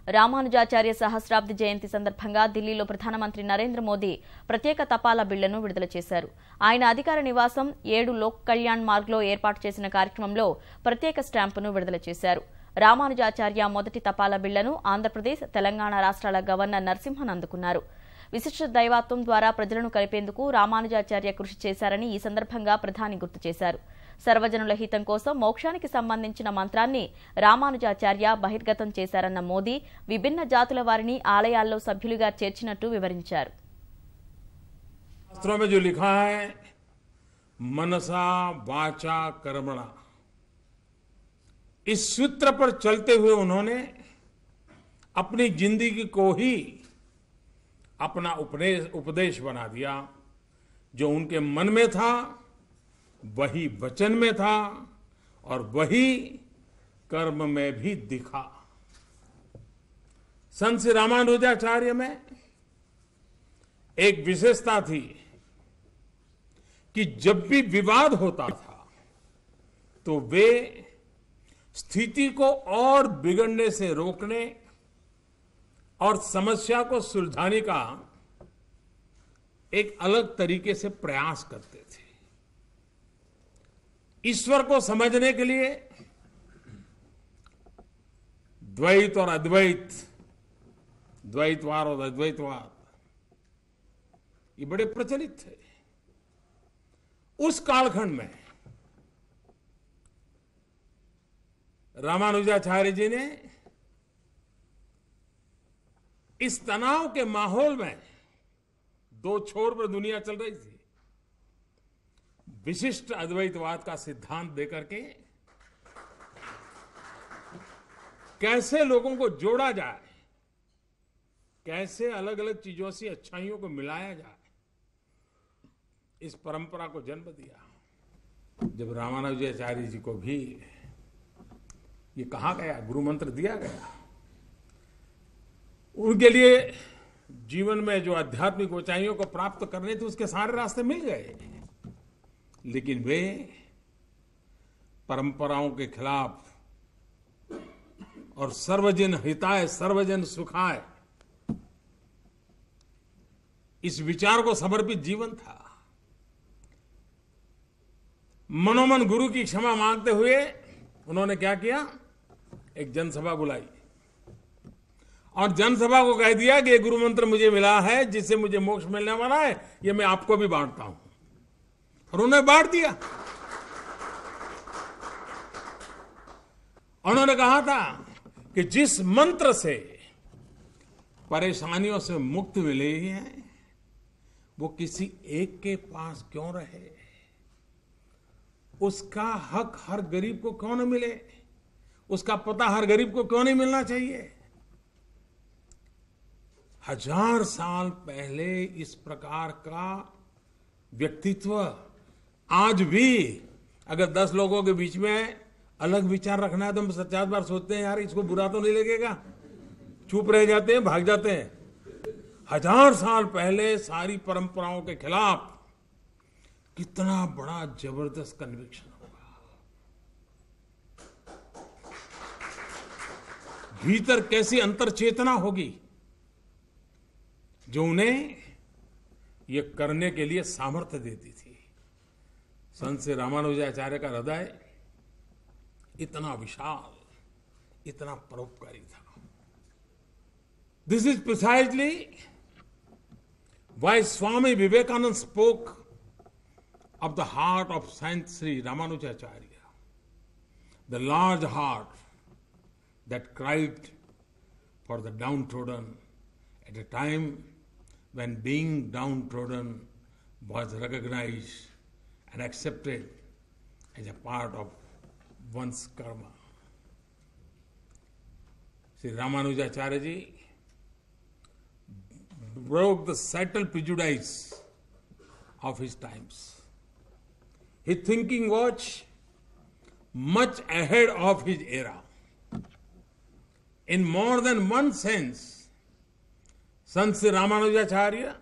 రామానుజాచార్య సహస్రాబ్ది జయంతి సందర్భంగా ఢిల్లీలో ప్రధానమంత్రి నరేంద్ర మోదీ ప్రత్యేక తపాలా బిళ్లను విడుదల చేశారు. ఆయన అధికార నివాసం 7 లోక్ కళ్యాణ్ మార్గ్లో ఏర్పాటు చేసిన కార్యక్రమంలో ప్రత్యేక స్టాంపును విడుదల చేశారు. రామానుజాచార్య మొదటి తపాలా బిళ్లను ఆంధ్రప్రదేశ్, తెలంగాణ రాష్ట్రాల గవర్నర్ నరసింహన్ అందుకున్నారు. విశిష్ట దైవత్వం ద్వారా ప్రజలను కలిపేందుకు రామానుజాచార్య కృషి చేశారని ఈ సందర్భంగా ప్రధాని గుర్తు చేశారు. సర్వజనుల హితం కోసం మోక్షానికి సంబంధించిన మంత్రాన్ని రామానుజాచార్య బహిర్గతం చేశారన్న మోదీ విభిన్న జాతుల వారిని ఆలయాల్లో సభ్యులుగా చేర్చినట్టు వివరించారు. शास्त्रों में जो लिखा है मनसा वाचा कर्मणा, इस सूत्र पर चलते हुए उन्होंने अपनी जिंदगी को ही अपना उपदेश बना दिया। जो उनके मन में था वही वचन में था और वही कर्म में भी दिखा। संत श्री रामानुजाचार्य में एक विशेषता थी कि जब भी विवाद होता था तो वे स्थिति को और बिगड़ने से रोकने और समस्या को सुलझाने का एक अलग तरीके से प्रयास करते थे। ईश्वर को समझने के लिए द्वैत और अद्वैत, द्वैतवाद और अद्वैतवाद ये बड़े प्रचलित थे। उस कालखंड में रामानुजाचार्य जी ने इस तनाव के माहौल में, दो छोर पर दुनिया चल रही थी, विशिष्ट अद्वैतवाद का सिद्धांत देकर के कैसे लोगों को जोड़ा जाए, कैसे अलग अलग चीजों से अच्छाइयों को मिलाया जाए, इस परंपरा को जन्म दिया। जब रामानुजाचार्य जी को भी ये कहा गया, गुरु मंत्र दिया गया, उनके लिए जीवन में जो आध्यात्मिक ऊंचाइयों को प्राप्त करने थे उसके सारे रास्ते मिल गए, लेकिन वे परंपराओं के खिलाफ और सर्वजन हिताय सर्वजन सुखाय इस विचार को समर्पित जीवन था। मनोमन गुरु की क्षमा मांगते हुए उन्होंने क्या किया, एक जनसभा बुलाई और जनसभा को कह दिया कि ये गुरु मंत्र मुझे मिला है जिससे मुझे मोक्ष मिलने वाला है, ये मैं आपको भी बांटता हूं। और उन्होंने बांट दिया। उन्होंने कहा था कि जिस मंत्र से परेशानियों से मुक्ति मिली है वो किसी एक के पास क्यों रहे, उसका हक हर गरीब को क्यों न मिले, उसका पता हर गरीब को क्यों नहीं मिलना चाहिए। 1000 साल पहले इस प्रकार का व्यक्तित्व आज भी अगर 10 लोगों के बीच में अलग विचार रखना है तो हम 50 बार सोचते हैं यार इसको बुरा तो नहीं लगेगा, चुप रह जाते हैं, भाग जाते हैं। 1000 साल पहले सारी परंपराओं के खिलाफ कितना बड़ा जबरदस्त कन्विक्शन होगा, भीतर कैसी अंतर चेतना होगी जो उन्हें ये करने के लिए सामर्थ्य देती थी। संत श्री रामानुजाचार्य का हृदय इतना विशाल, इतना परोपकारी था। This is precisely why Swami Vivekananda spoke of the heart of Saint Sri Ramanujacharya, the large heart that cried for the downtrodden at a time when being downtrodden was recognized and accepted as a part of one's karma. Sri Ramanujacharya ji broke the subtle prejudice of his times. His thinking was much ahead of his era. In more than one sense, Sant Sri Ramanujacharya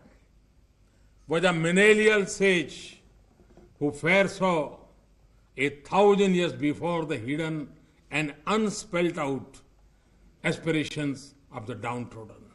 was a millennial sage who foresaw 1,000 years before the hidden and unspelled out aspirations of the downtrodden.